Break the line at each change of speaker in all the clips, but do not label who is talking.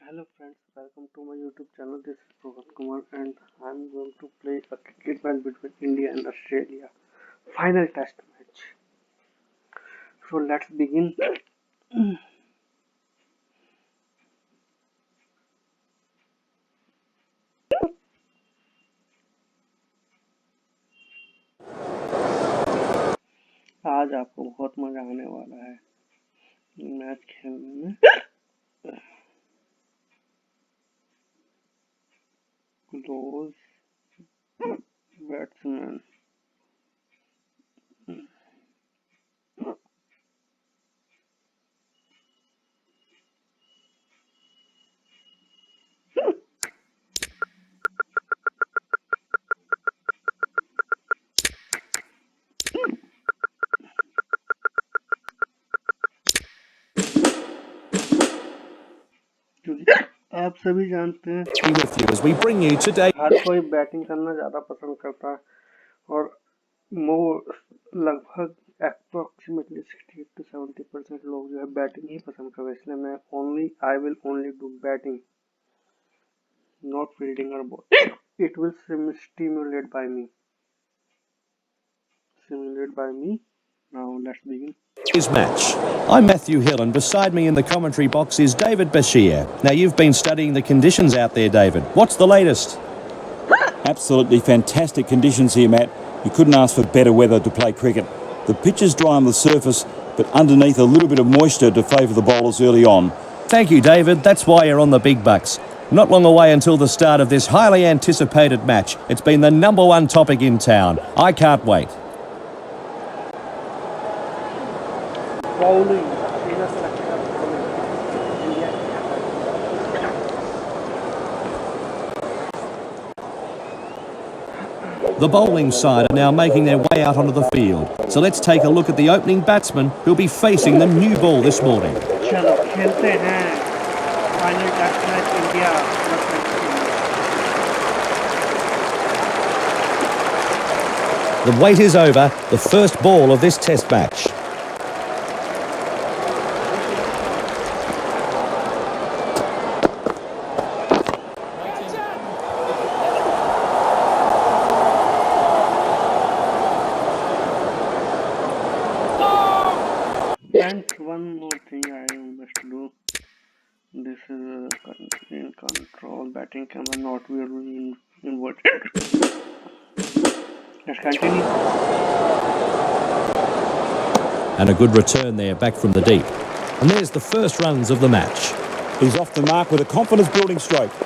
Hello friends, welcome to my YouTube channel. This is Prabhat Kumar and I'm going to play a cricket match between India and Australia. Final test match. So let's begin. आज आपको बहुत मजा आने वाला है match खेलने में. Close batsman. आप सभी जानते हैं हर कोई बैटिंग करना ज़्यादा पसंद करता है और लगभग अप्रोक्सीमेटली 60 to 70% लोग जो है बैटिंग ही पसंद करते हैं. इसलिए मैं I will only do batting, not fielding or ball. It will stimulate by me. Now let's begin.
His match. I'm Matthew Hill, and beside me in the commentary box is David Bashir. Now, you've been studying the conditions out there, David. What's the latest?
Absolutely fantastic conditions here, Matt. You couldn't ask for better weather to play cricket. The pitch is dry on the surface, but underneath a little bit of moisture to favour the bowlers early on.
Thank you, David. That's why you're on the big bucks. Not long away until the start of this highly anticipated match. It's been the #1 topic in town. I can't wait.
Bowling.
The bowling side are now making their way out onto the field. So let's take a look at the opening batsman who'll be facing the new ball this morning.
चलो खेलते हैं final test match India.
The wait is over, the first ball of this test match.
And one more thing I must do. This is in control batting camera, not really inverted. Let's continue.
And a good return there back from the deep. And there's the first runs of the match.
He's off the mark with a confidence building stroke.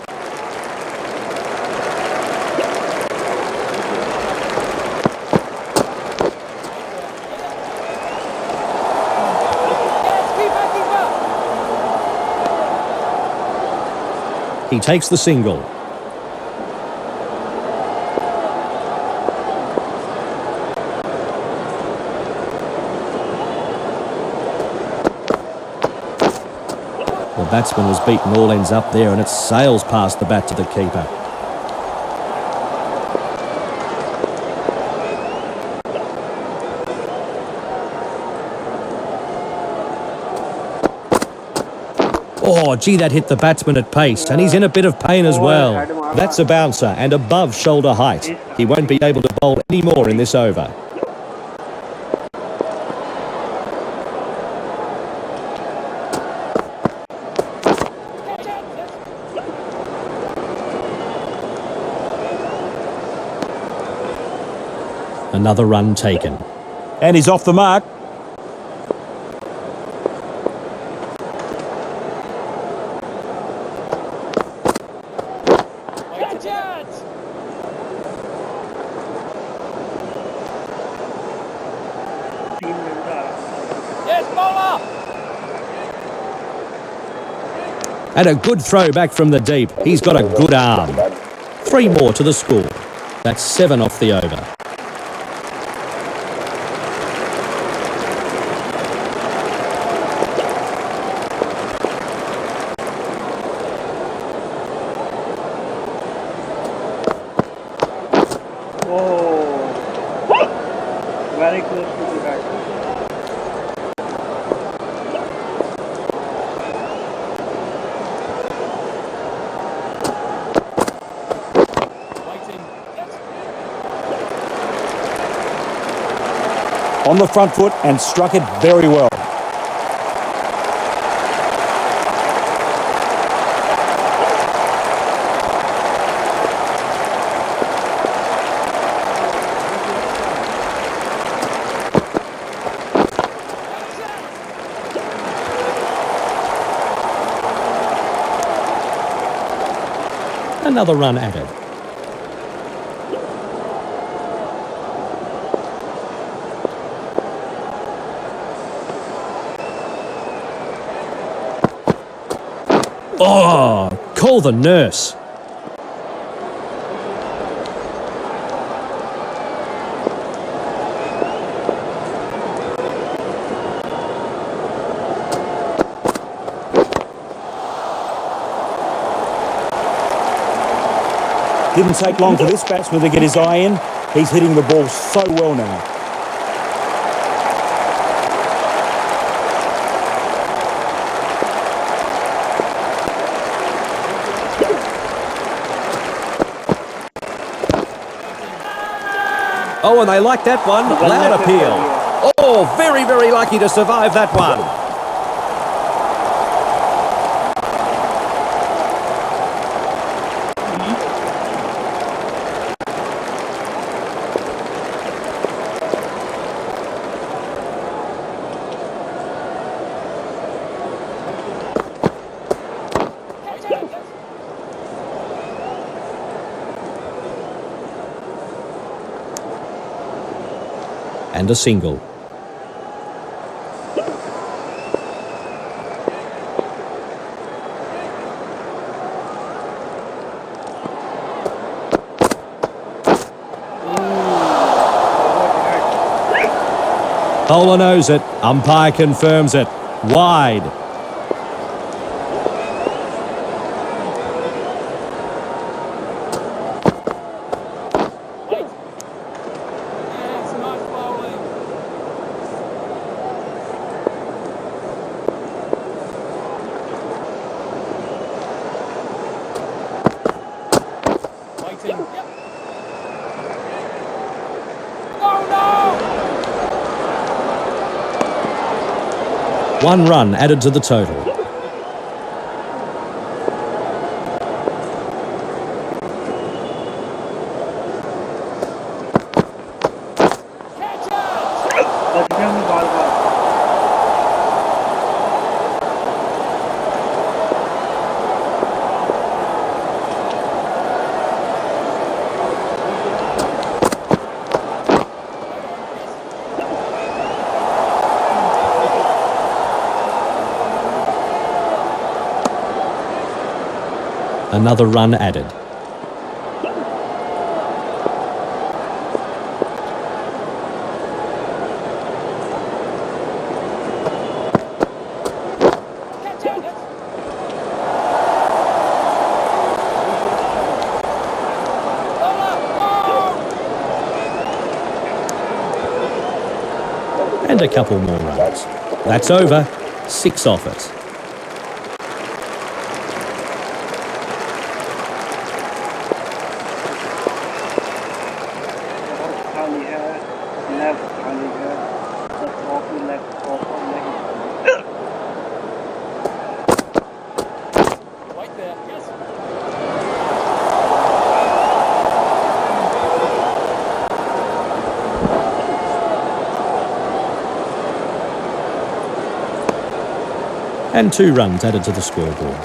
He takes the single. The batsman was beaten all ends up there, and it sails past the bat to the keeper. Oh, gee, that hit the batsman at pace, and he's in a bit of pain as well. That's a bouncer and above shoulder height. He won't be able to bowl any more in this over. Another run taken.
And he's off the mark.
And a good throw back from the deep. He's got a good arm. 3 more to the score. That's 7 off the over.
Oh, very close to the back.
on the front foot and struck it very well.
Another run added. Oh, call the nurse.
Didn't take long for this batsman to get his eye in. He's hitting the ball so well now.
Oh, and they like that one. Loud appeal. Oh, very, very lucky to survive that one. And a single. Bowler knows it. Umpire confirms it. Wide. One run added to the total. Another run added. And a couple more runs. That's over. 6 off it. And 2 runs added to the scoreboard.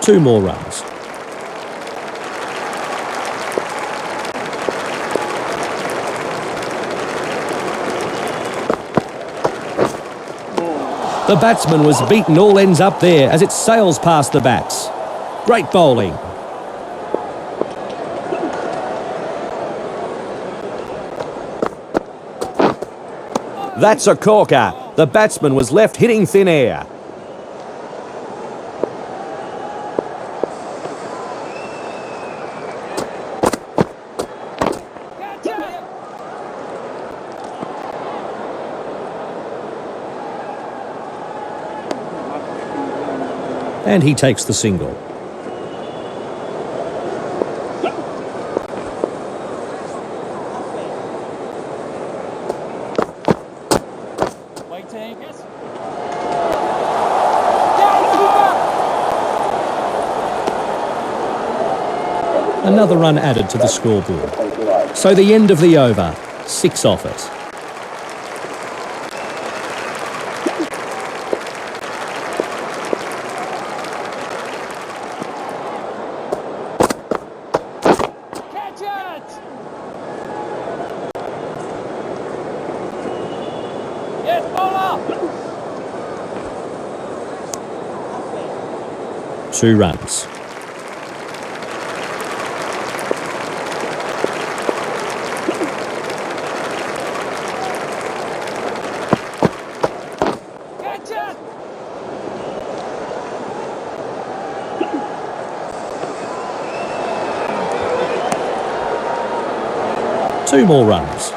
Two more runs. The batsman was beaten all ends up there as it sails past the bats. Great bowling. That's a corker. The batsman was left hitting thin air. And he takes the single. Another run added to the scoreboard. So the end of the over, 6 off it. Two runs. Two more runs.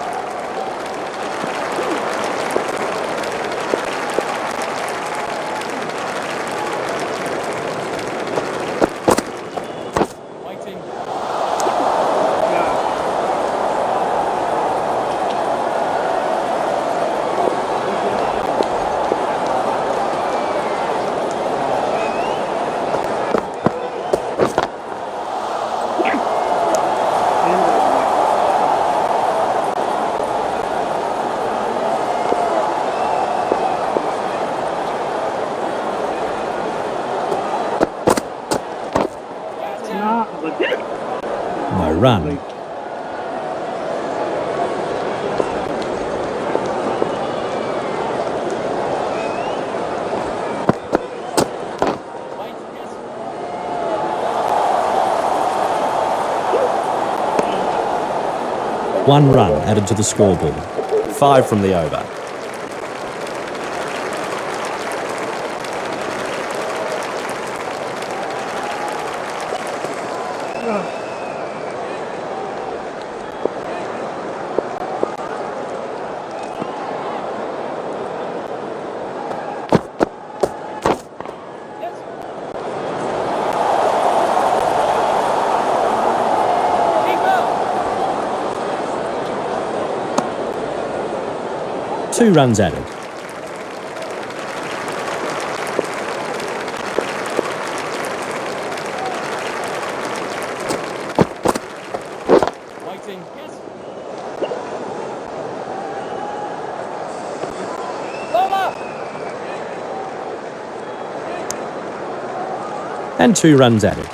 No run. One run added to the scoreboard. 5 from the over. Two runs added. And 2 runs added.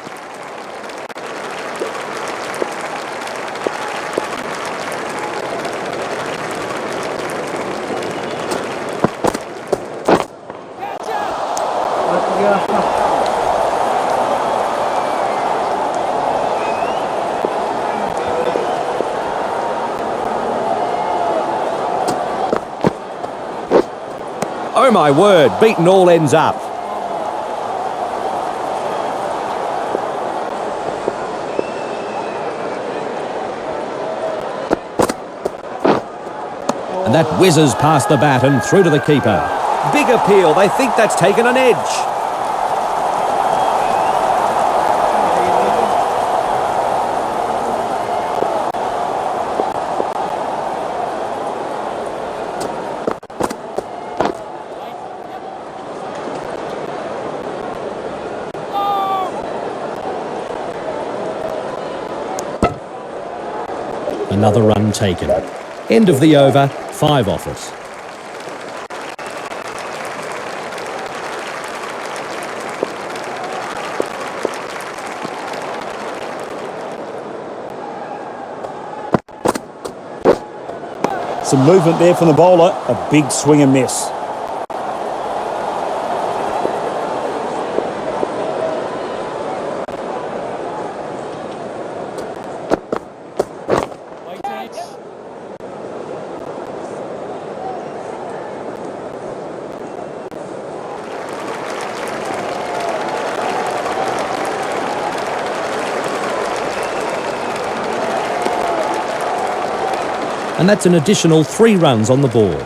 Oh my word, beaten all ends up. And that whizzes past the bat and through to the keeper. Big appeal, they think that's taken an edge. Another run taken. End of the over, 5 off it.
Some movement there from the bowler, a big swing and miss.
And that's an additional 3 runs on the board.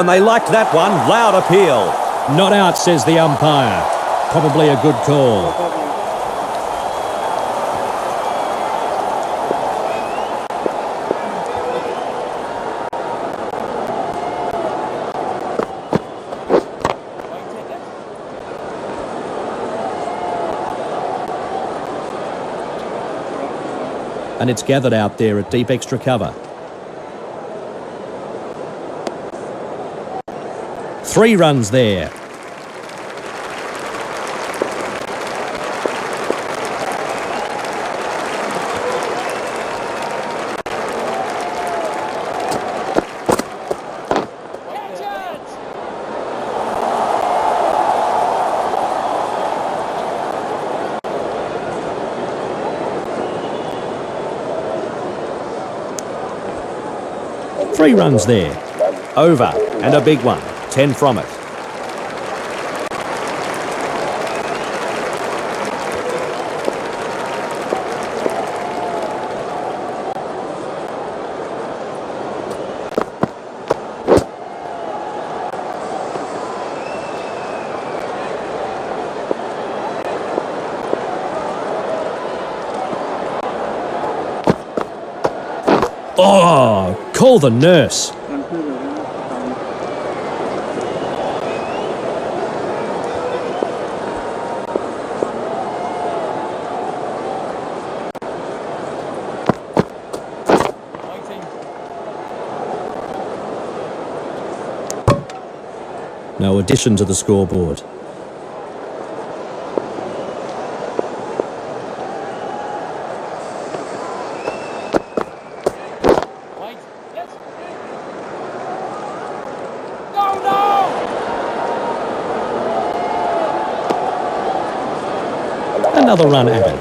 and they liked that one. Loud appeal. Not out, says the umpire. Probably a good call. And it's gathered out there at deep extra cover. 3 runs there. Three runs there. Over, and a big one. 10 from it. Oh, call the nurse. No addition to the scoreboard. Another run added.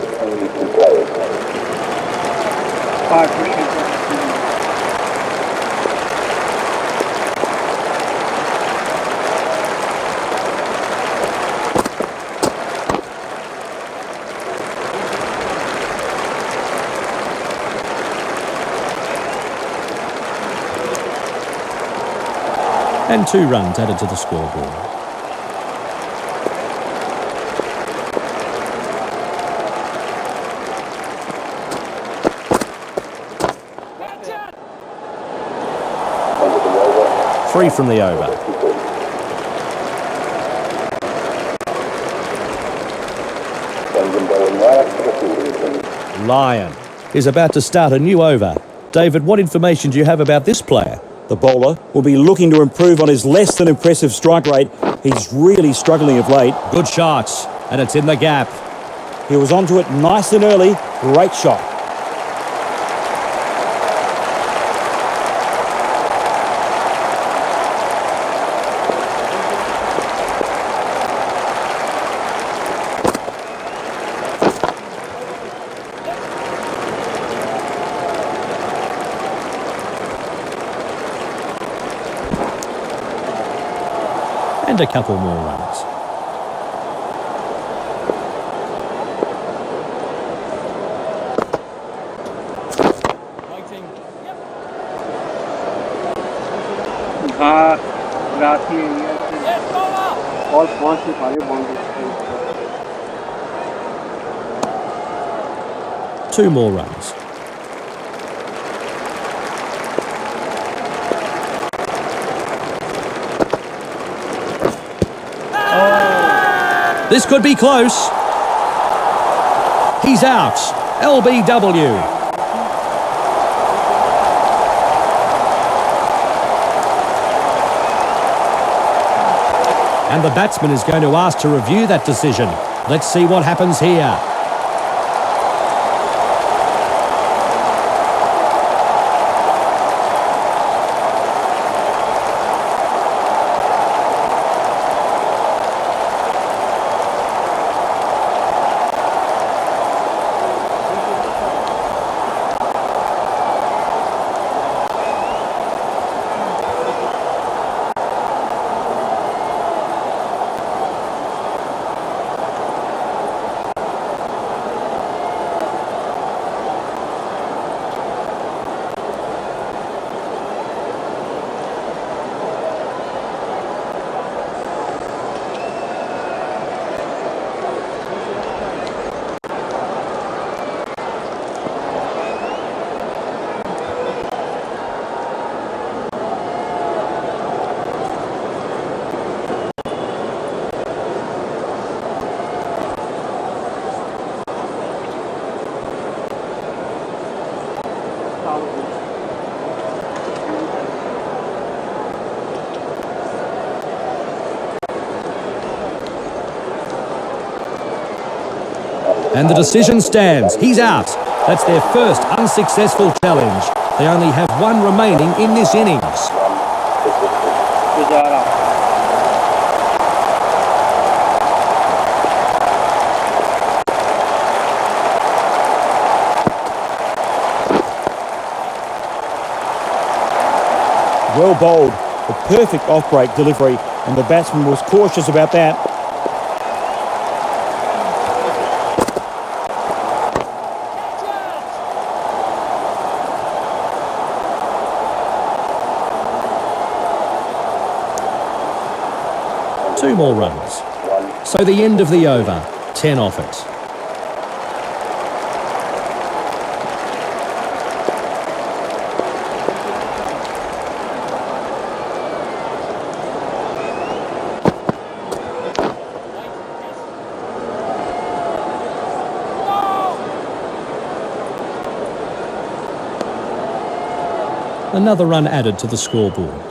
And 2 runs added to the scoreboard. Three from the over. Lyon is about to start a new over. David, what information do you have about this player?
The bowler will be looking to improve on his less than impressive strike rate. He's really struggling of late.
Good shots, and it's in the gap.
He was onto it nice and early. Great shot.
And a couple more runs.
हाँ रात ही और 5 से भागे boundary.
2 more runs. This could be close. He's out. LBW. And the batsman is going to ask to review that decision. Let's see what happens here. And the decision stands. He's out. That's their first unsuccessful challenge. They only have one remaining in this innings.
Well bowled, a perfect off-break delivery, and the batsman was cautious about that.
Two more runs. So the end of the over. 10 off it. Another run added to the scoreboard.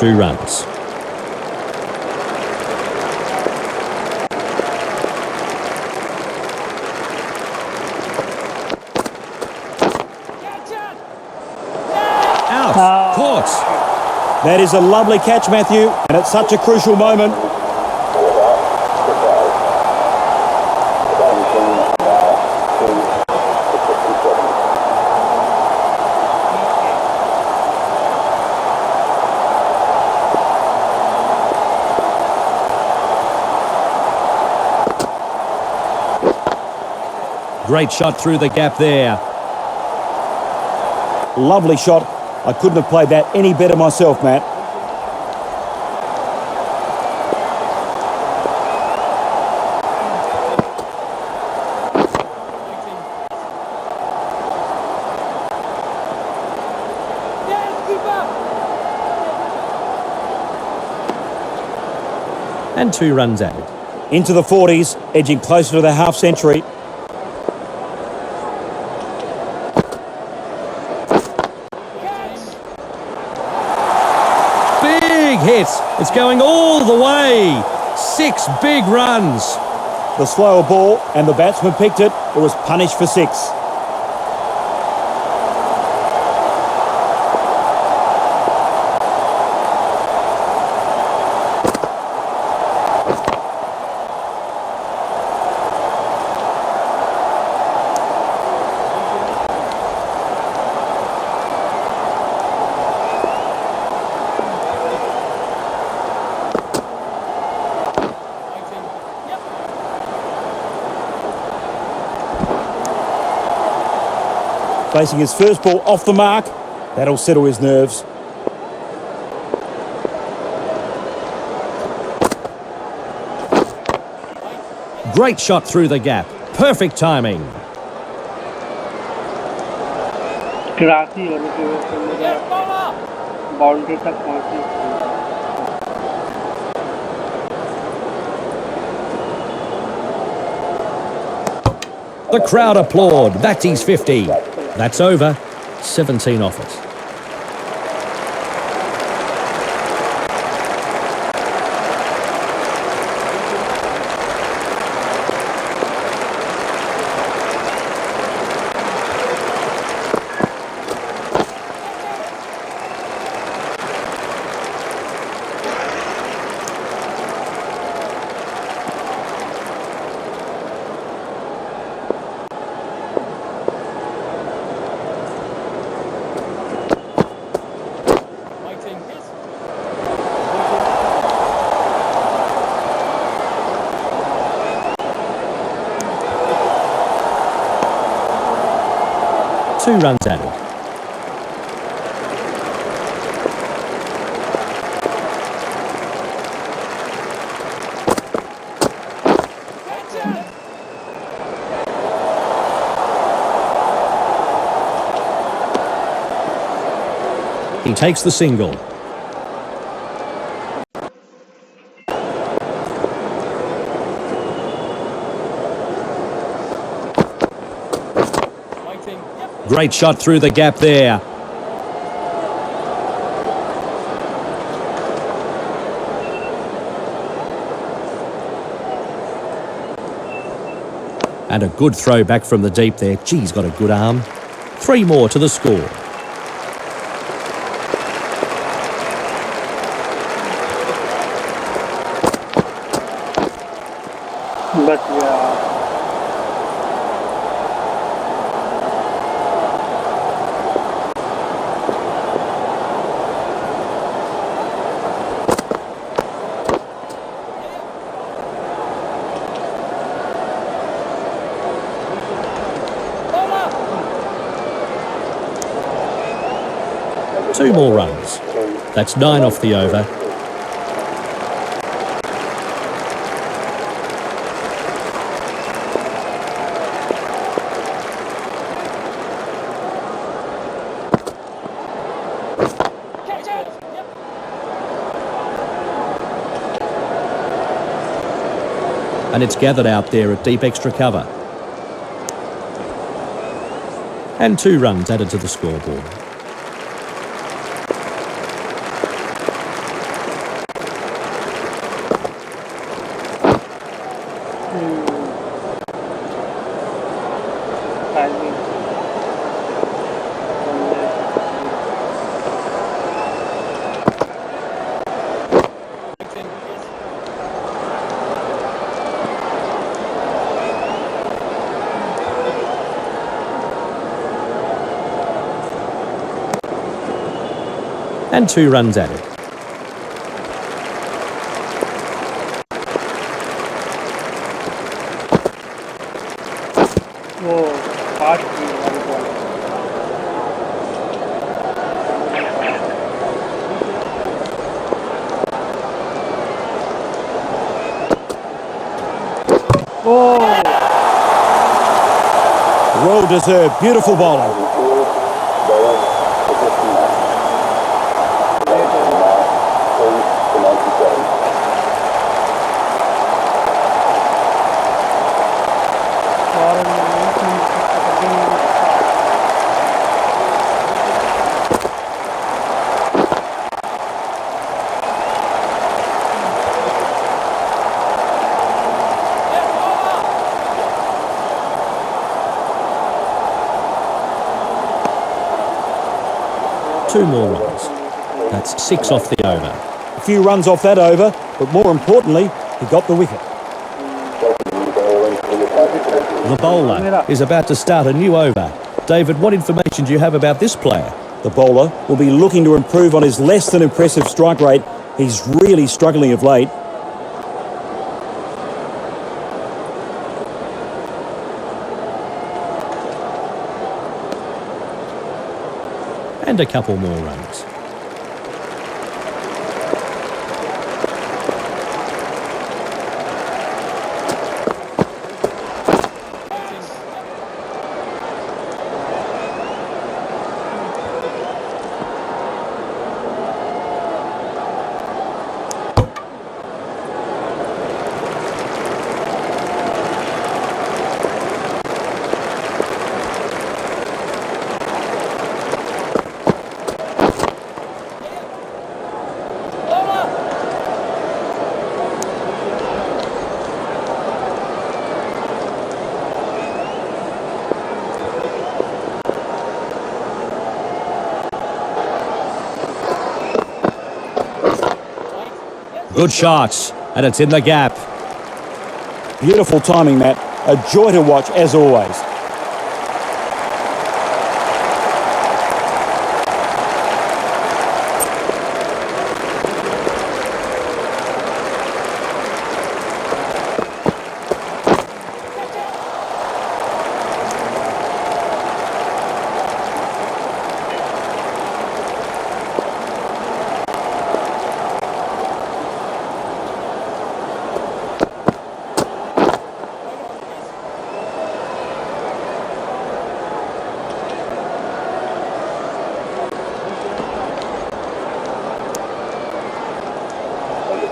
Two runs. Out. Caught.
That is a lovely catch, Matthew, and it's such a crucial moment.
Great shot through the gap there.
Lovely shot. I couldn't have played that any better myself, Matt.
And 2 runs added.
Into the 40s, edging closer to the half century.
Big hit. It's going all the way. 6 big runs.
The slower ball, and the batsman picked it. It was punished for 6. Facing his first ball off the mark. That'll settle his nerves.
Great shot through the gap. Perfect timing.
क्रासी होने की वजह से मुझे boundary तक पहुंचने
The crowd applaud. That's his 50. That's over. 17 off it. 2 runs added. He takes the single. Great shot through the gap there. And a good throw back from the deep there. Gee, he's got a good arm. 3 more to the score.
But yeah.
Two more runs. That's 9 off the over. And it's gathered out there at deep extra cover. And 2 runs added to the scoreboard. And 2 runs added.
Whoa, fast one ball. Oh!
Well deserved. Beautiful bowling.
Two more runs. That's 6 off the over.
A few runs off that over, but more importantly, he got the wicket.
The bowler is about to start a new over. David, what information do you have about this player?
The bowler will be looking to improve on his less than impressive strike rate. He's really struggling of late.
And a couple more runs. Good shots, and it's in the gap.
Beautiful timing, Matt. A joy to watch, as always.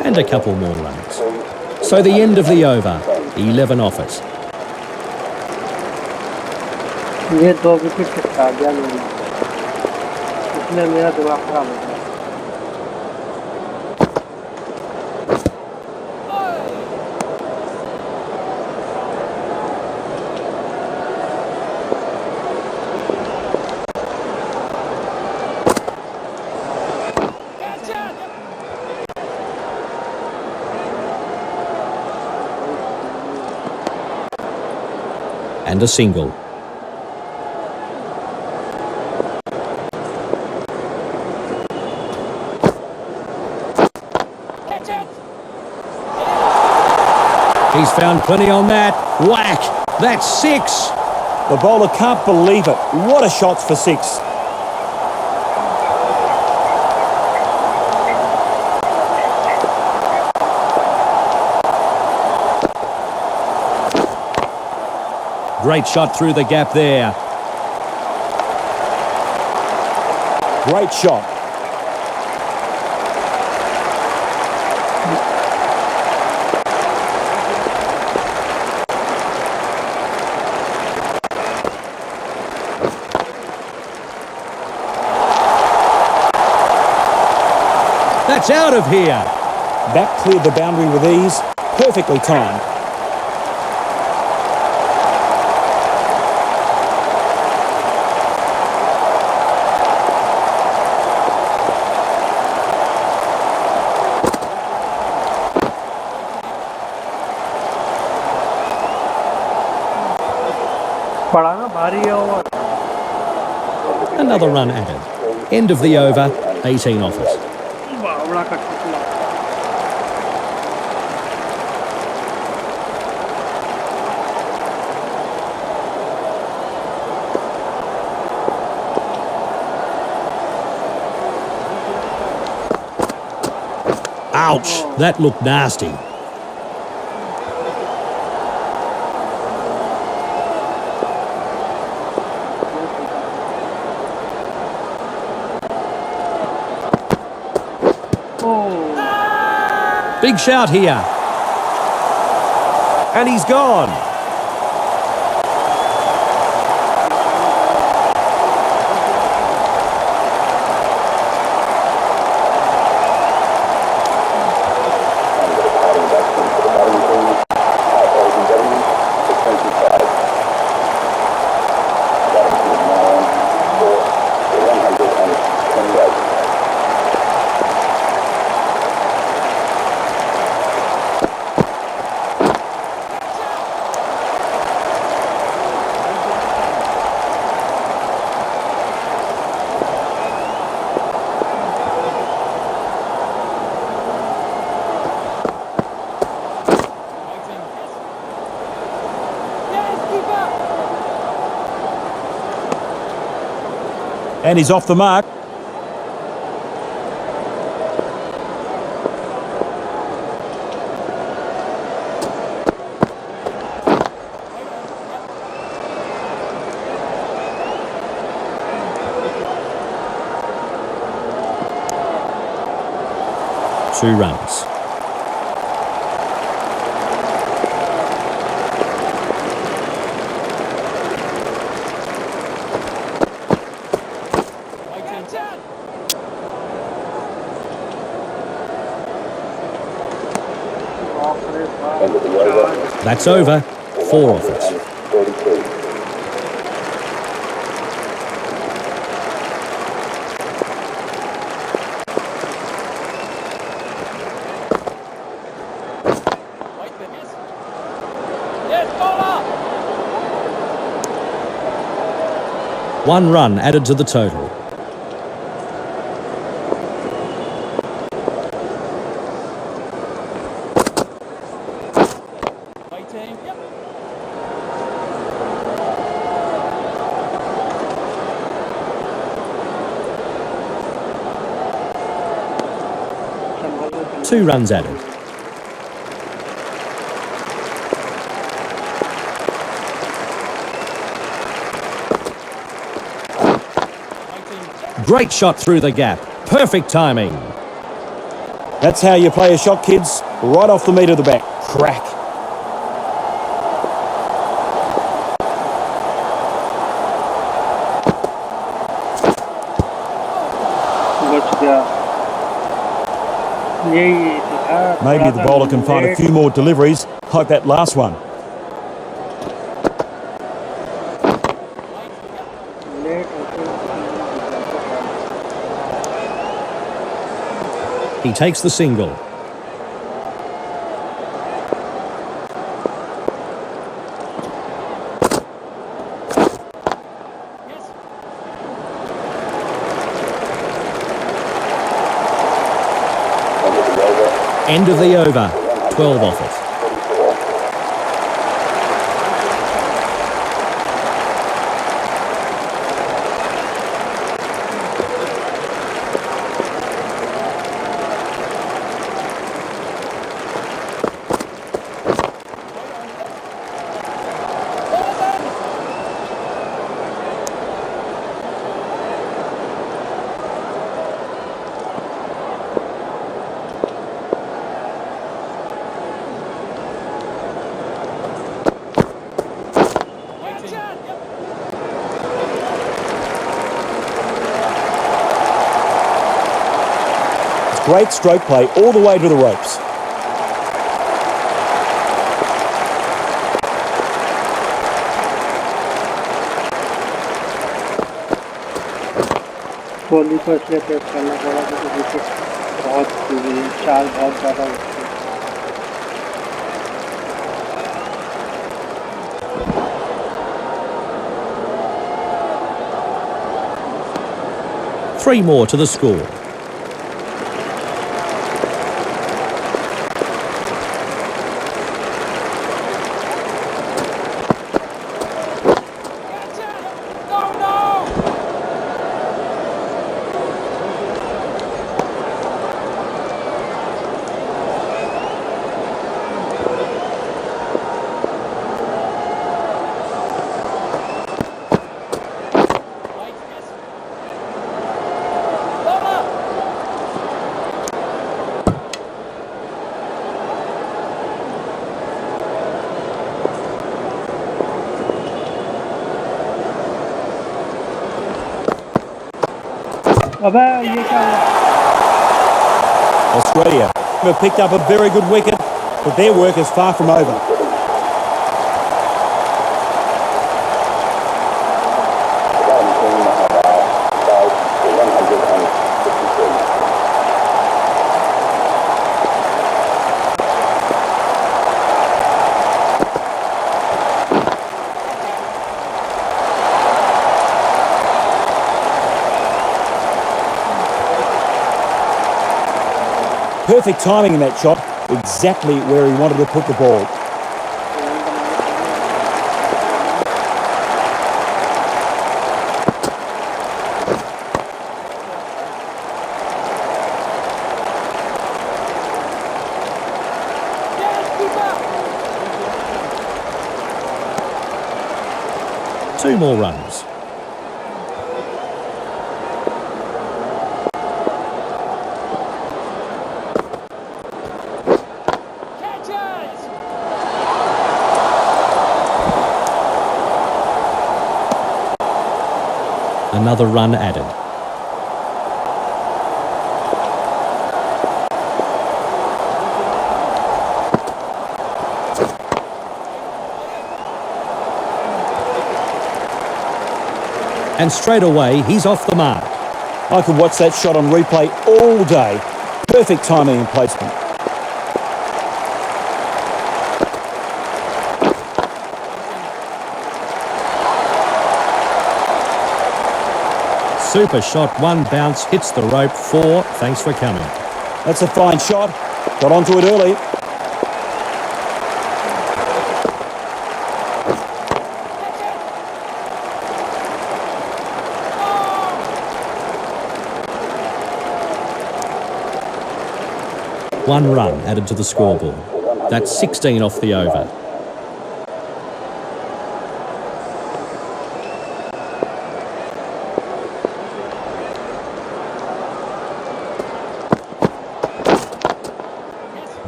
and a couple more runs. So the end of the over, 11 off it.
ये 2 wicket चटका दिया मैंने, इसलिए मेरा दिमाग खराब हो गया।
And a single. He's found plenty on that. Whack! That's 6.
The bowler can't believe it. What a shot for 6.
Great shot through the gap there.
Great shot.
That's out of here.
That cleared the boundary with ease. Perfectly timed.
पड़ा ना भारी है over.
Another run added. End of the over, 18 off it.
बड़ा कटकला।
Ouch, that looked nasty. Big shout here. And he's gone.
And he's off the mark.
Two runs. That's over. 4 off it. One run added to the total. Two runs added. Great shot through the gap. Perfect timing.
That's how you play a shot, kids. Right off the meat of the bat. Crack.
बच गया यही था
Maybe
थोड़ा
the
सा
bowler can find a
late
few more deliveries like that last one.
Late होते Gujarat ball
He takes the single. End of the over. 12 off it.
Great stroke play all the way to the ropes.
Kohli को इसलिए test करना पड़ा क्योंकि wicket बहुत चाल बहुत ज़्यादा होती है
3 more to the score.
अबे ये क्या हुआ
Australia have picked up a very good wicket, but their work is far from over. Perfect timing in that shot, exactly where he wanted to put the ball.
Two more runs. Another run added. And straight away, he's off the mark.
I could watch that shot on replay all day. Perfect timing and placement.
Super shot, one bounce, hits the rope, 4. Thanks for coming.
That's a fine shot. Got onto it early.
One run added to the scoreboard. That's 16 off the over.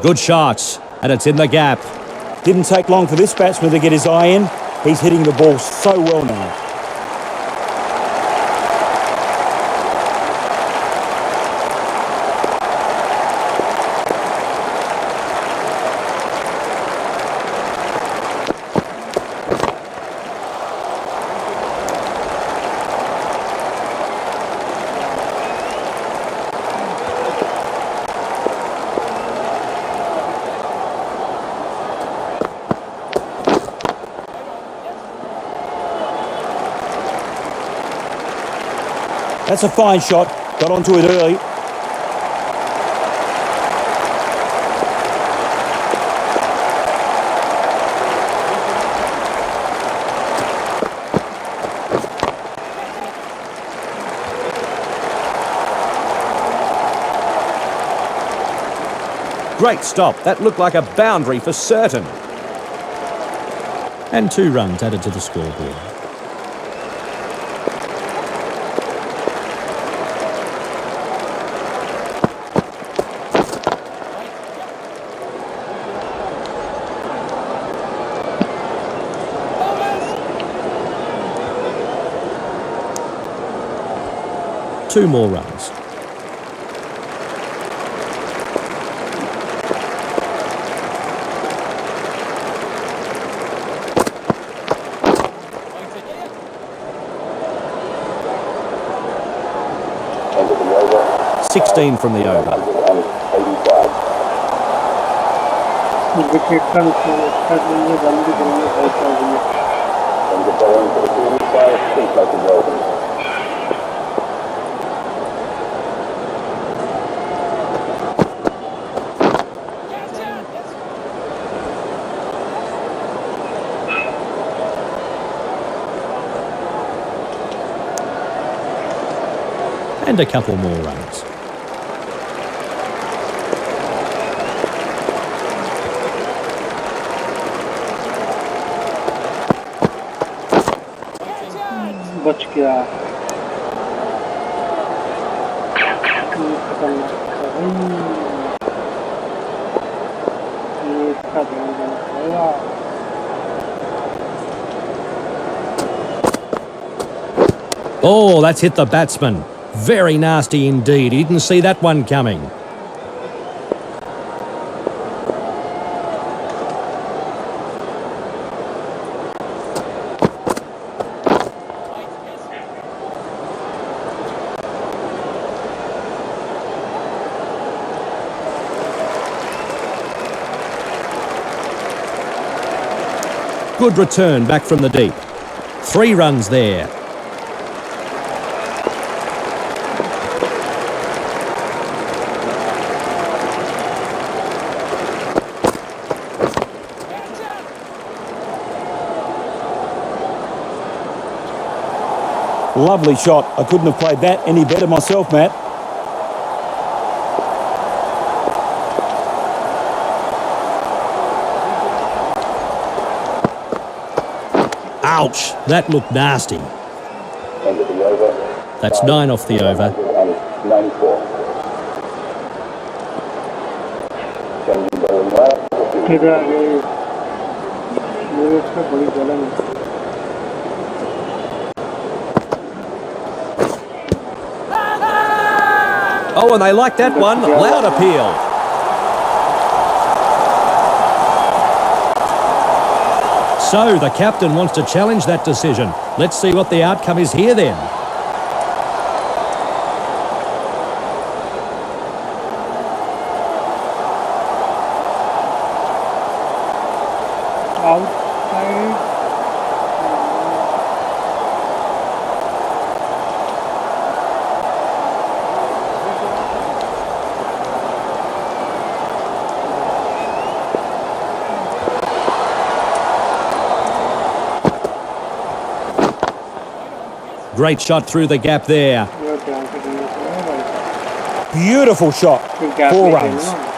Good shots, and it's in the gap.
Didn't take long for this batsman to get his eye in. He's hitting the ball so well now. That's a fine shot. Got onto it early.
Great stop. That looked like a boundary for certain. And 2 runs added to the scoreboard. Two more runs.
End of the over.
16 from the over.
85.
Wicket का नुकसान अच्छा करेंगे, run भी करेंगे, बहुत सारी है।
And the ball into the field side, think like a golden.
And a couple more runs.
बच गया। खतरनाक था भाई, ये इसका ध्यान देना पड़ेगा।
Oh, that's hit the batsman. Very nasty indeed. He didn't see that one coming. Good return back from the deep. 3 runs there.
Lovely shot. I couldn't have played that any better myself, Matt.
Ouch, that looked nasty.
End of the over.
That's 9 off the over.
94. Changing ball left.
फिर आगे मेरे इसका बड़ी जलन है।
Oh, and they like that one. Loud appeal. So, the captain wants to challenge that decision. Let's see what the outcome is here then.
Outside
Great shot through the gap there.
ध्यान से खेलना पड़ेगा भाई।
Beautiful shot.
फिर gap
4
में
runs.
खेलना।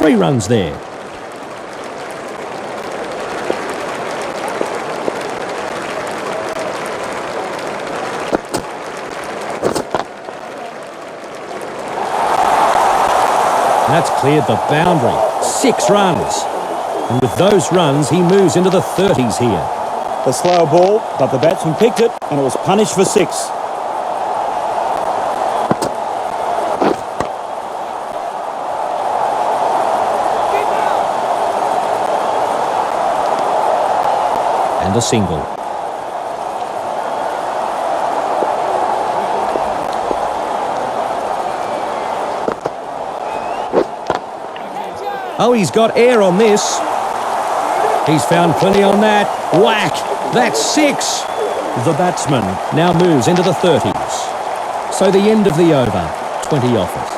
3 runs there. That's cleared the boundary. 6 runs. And with those runs, he moves into the 30s here.
The slower ball, but the batsman picked it and it was punished for 6.
And a single. Oh, he's got air on this. He's found plenty on that. Whack! That's 6. The batsman now moves into the 30s. So the end of the over, 20 offers.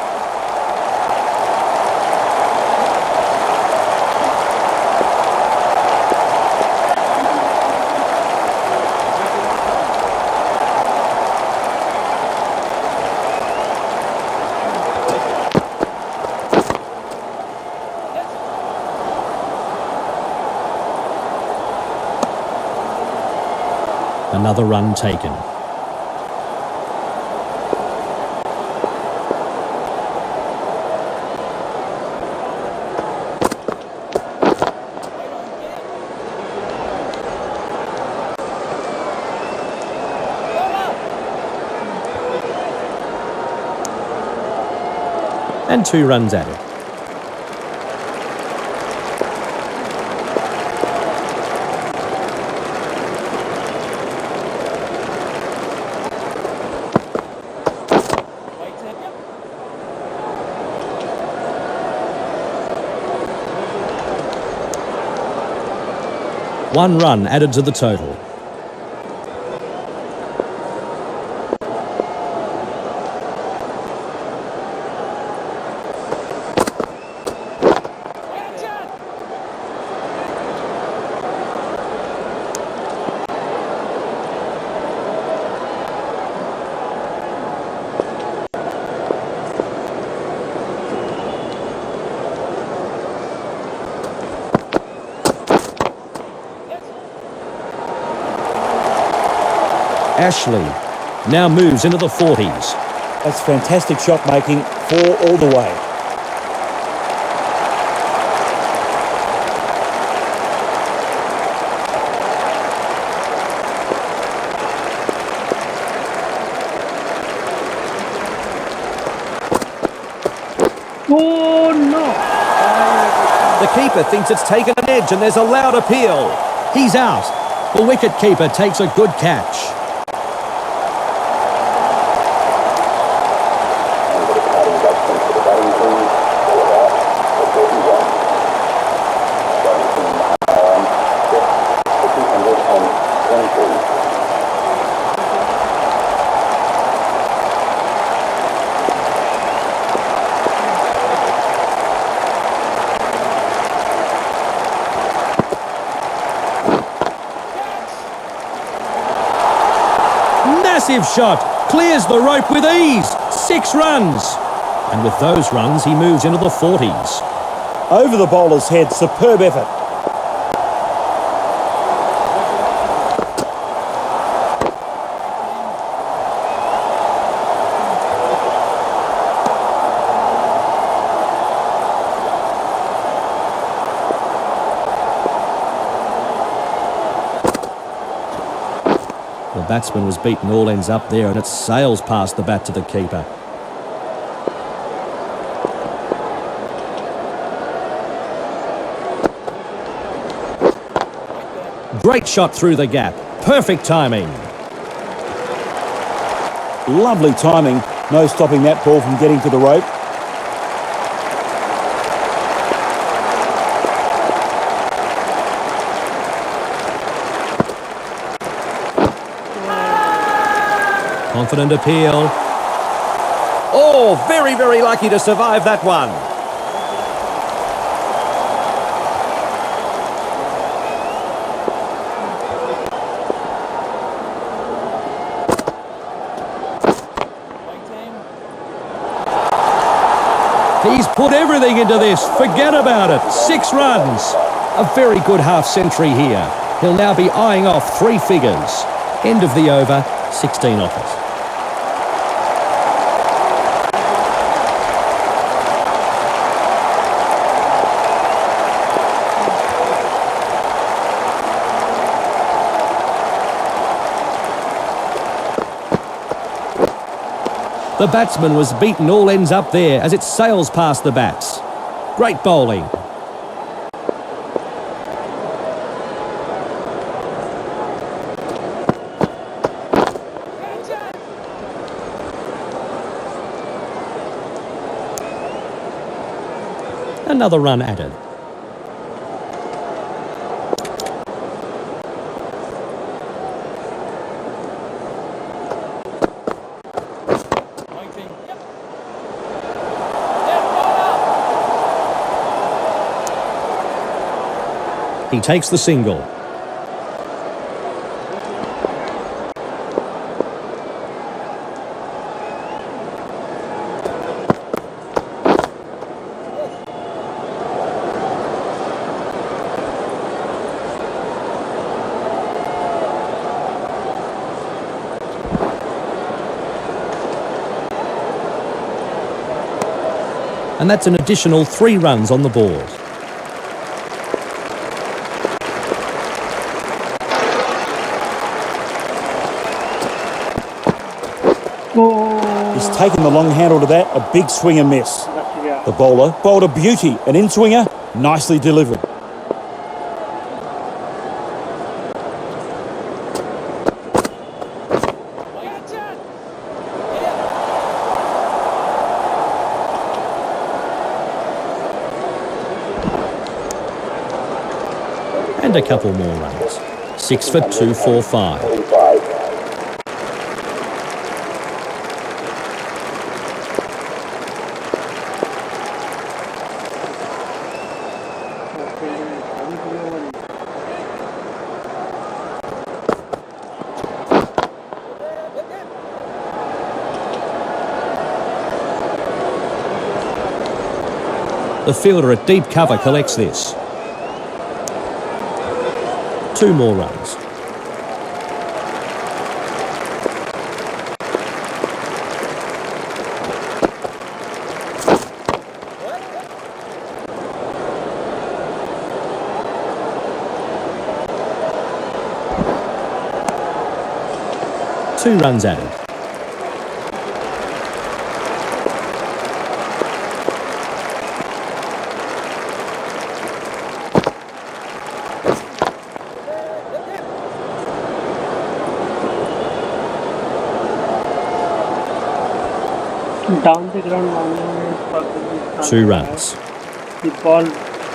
Another run taken. And 2 runs added. One run added to the total. Ashley now moves into the 40s.
That's fantastic shot making, 4 all the way.
Oh no!
The keeper thinks it's taken an edge and there's a loud appeal. He's out. The wicket keeper takes a good catch. Massive shot, clears the rope with ease, 6 runs. And with those runs, he moves into the 40s.
Over the bowler's head, superb effort.
The batsman was beaten all ends up there and it sails past the bat to the keeper. Great shot through the gap. Perfect timing.
Lovely timing. No stopping that ball from getting to the rope.
Confident appeal. Oh, very, very lucky to survive that one. He's put everything into this. Forget about it. 6 runs. A very good half-century here. He'll now be eyeing off 3 figures. End of the over, 16 off it. The batsman was beaten all ends up there as it sails past the bats. Great bowling. Another run added. He takes the single. And that's an additional 3 runs on the board.
He's taken the long handle to that, a big swing and miss. The bowler bowled a beauty, an in-swinger, nicely delivered.
And a couple more runs. 6 for 2, 4, 5. The fielder at deep cover collects this. 2 more runs. Two runs added.
Down the ground मारने
2 runs.
ये ball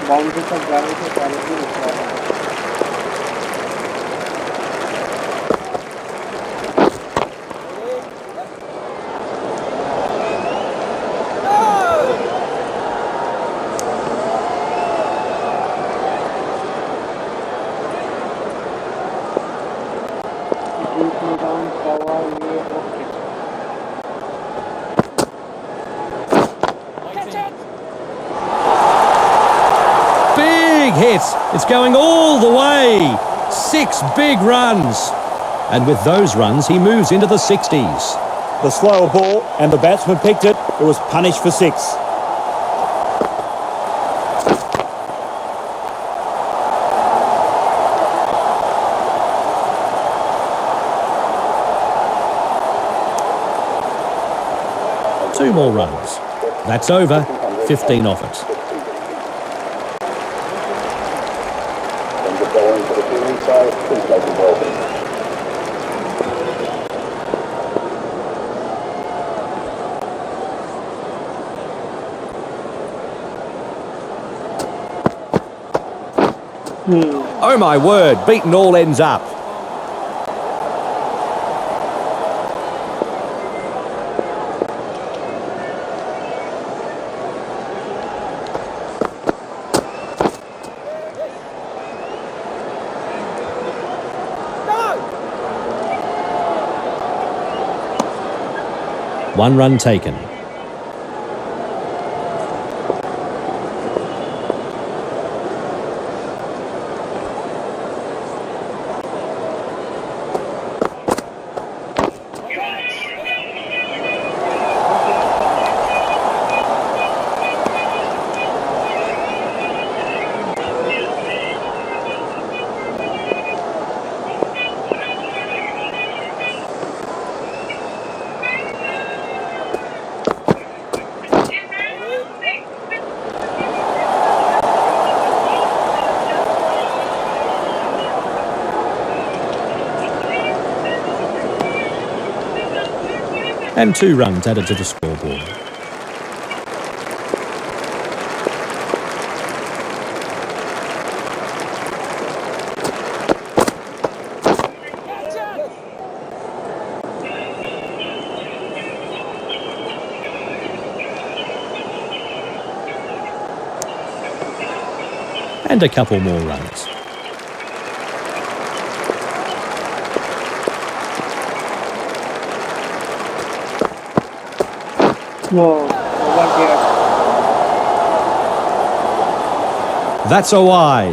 boundary तक जाने से पहले ही रुक रहा है.
It's going all the way. 6 big runs. And with those runs, he moves into the 60s.
The slower ball, and the batsman picked it. It was punished for 6.
Two more runs. That's over. 15 off it. Oh my word, beaten all ends up. One run taken. And 2 runs added to the scoreboard. And a couple more runs.
No, over here.
That's a wide.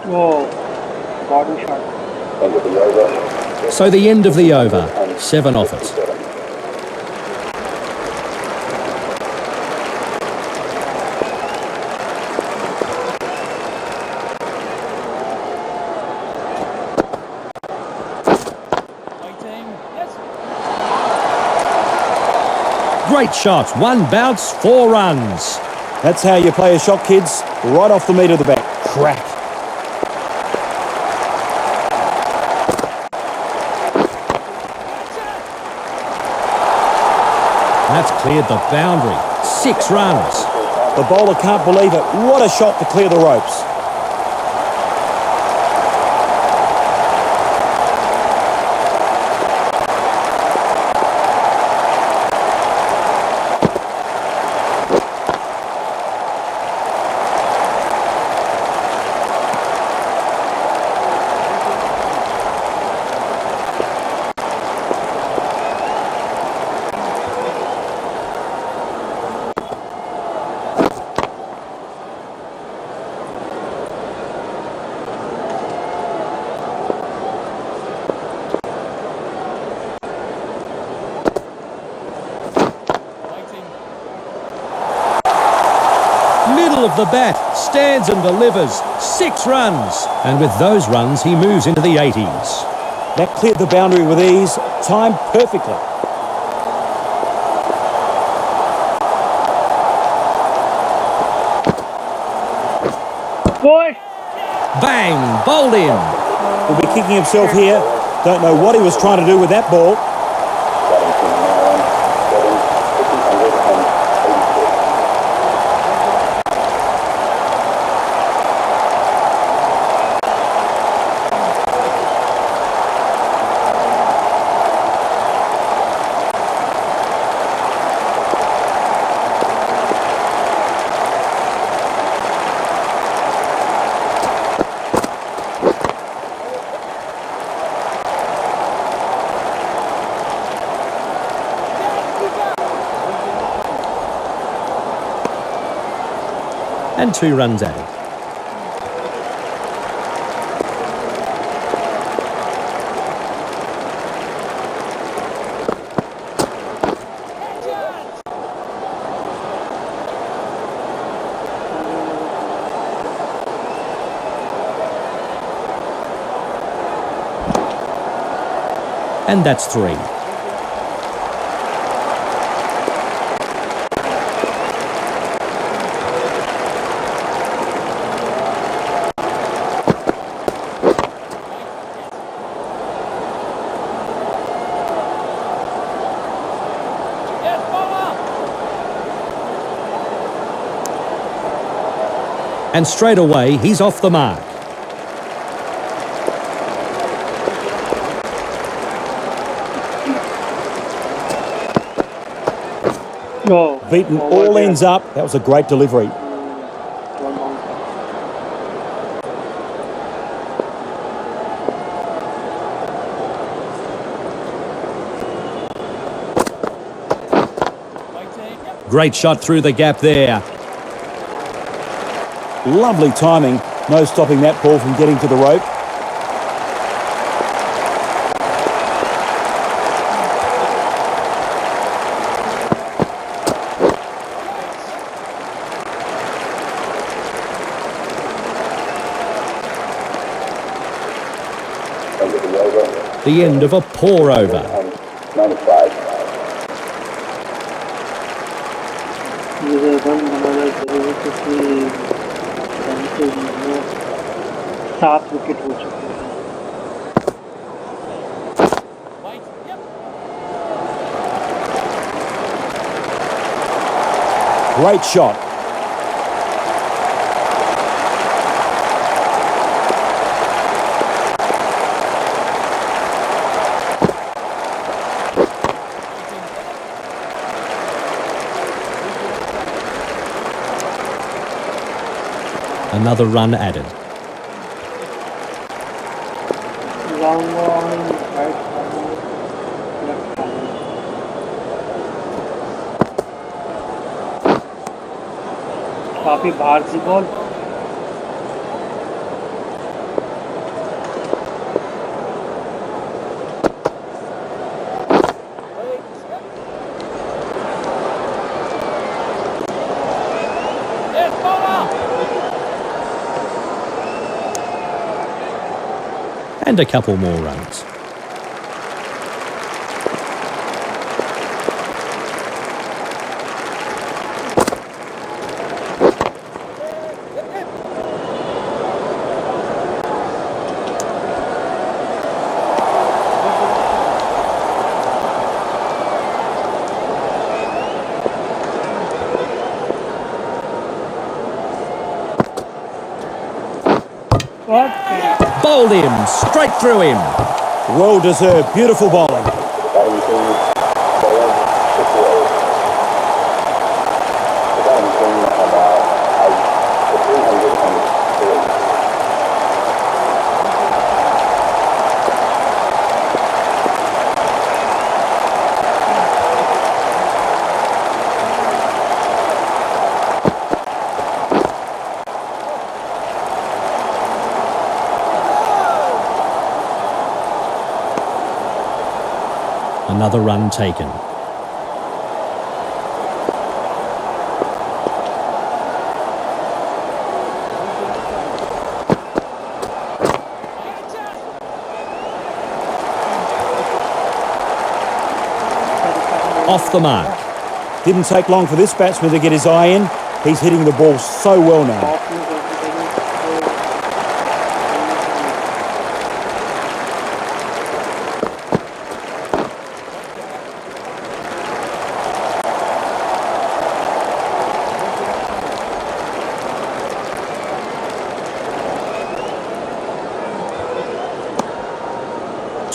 Whoa, body shot.
End of the over.
So the end of the over. 7 off it. Great shot. 1 bounce, 4 runs.
That's how you play a shot, kids. Right off the meat of the bat. Crack.
That's cleared the boundary. 6 runs.
The bowler can't believe it. What a shot to clear the ropes.
Middle of the bat, stands and delivers. 6 runs. And with those runs, he moves into the 80s.
That cleared the boundary with ease. Timed perfectly.
Boy!
Bang! Bowled in.
He'll be kicking himself here. Don't know what he was trying to do with that ball.
17, 9, 7, 686.
And 2 runs added. And that's 3. And straight away, he's off the mark.
No.
Beaten
Over
all
there.
ends up. That was a great delivery.
One bounce.
Great shot through the gap there.
Lovely timing. No stopping that ball from getting to the rope.
End of the over.
The end of a poor over.
95.
मुझे run बनाना चाहिए क्योंकि 7 wicket हो चुके हैं।
Great shot.
Another run added.
Long on, right corner, left corner. काफी बाहर की ball.
And a couple more runs. Bowled him, straight through him.
Well deserved. Beautiful bowling.
Batting team, bowling 58. The batting team about 8 to 303.
Another run taken. Off the mark.
Didn't take long for this batsman to get his eye in. He's hitting the ball so well now.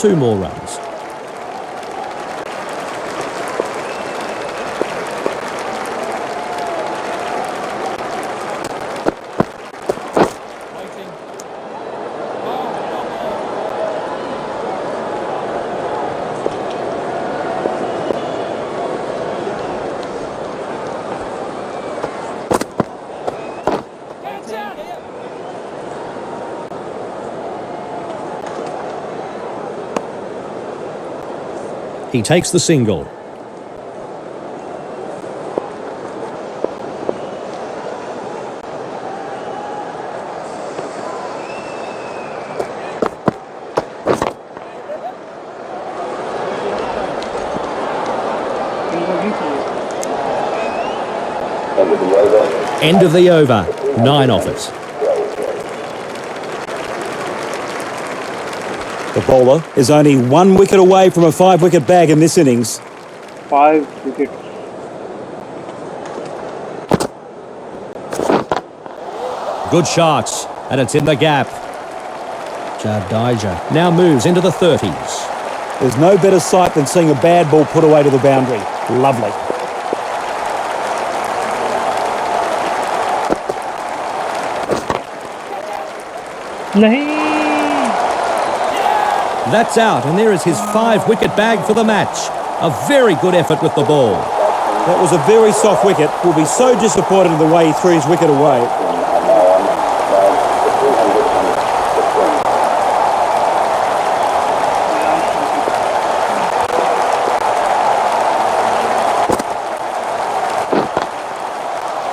Two more runs. He takes the single.
End of the over.
End of the over. 9 off it.
The bowler is only 1 wicket away from a 5-wicket bag in this innings.
5 wickets.
Good shots, and it's in the gap. Jadeja now moves into the 30s.
There's no better sight than seeing a bad ball put away to the boundary. Lovely.
नहीं.
That's out, and there is his 5-wicket bag for the match. A very good effort with the ball.
That was a very soft wicket. Will be so disappointed in the way he threw his wicket away.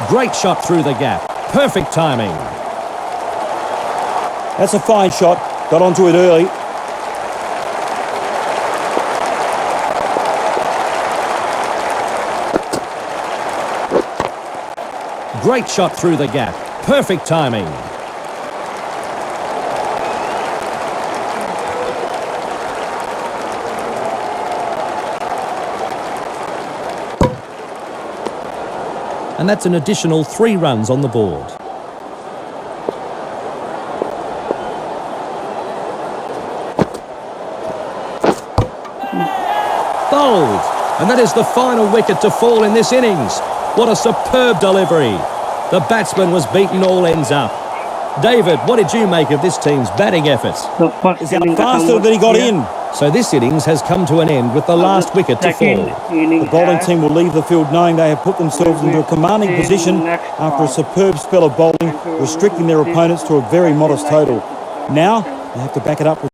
Great shot through the gap. Perfect timing.
That's a fine shot. Got onto it early.
Great shot through the gap. Perfect timing. And that's an additional 3 runs on the board. Bowled. And that is the final wicket to fall in this innings. What a superb delivery. The batsman was beaten all ends up. David, what did you make of this team's batting efforts?
The first
Is out
inning
faster than he got in.
So this innings has come to an end with the last wicket to fall.
The bowling team will leave the field knowing they have put themselves into a commanding position after a superb spell of bowling, restricting their opponents to a very modest total. Now, they have to back it up with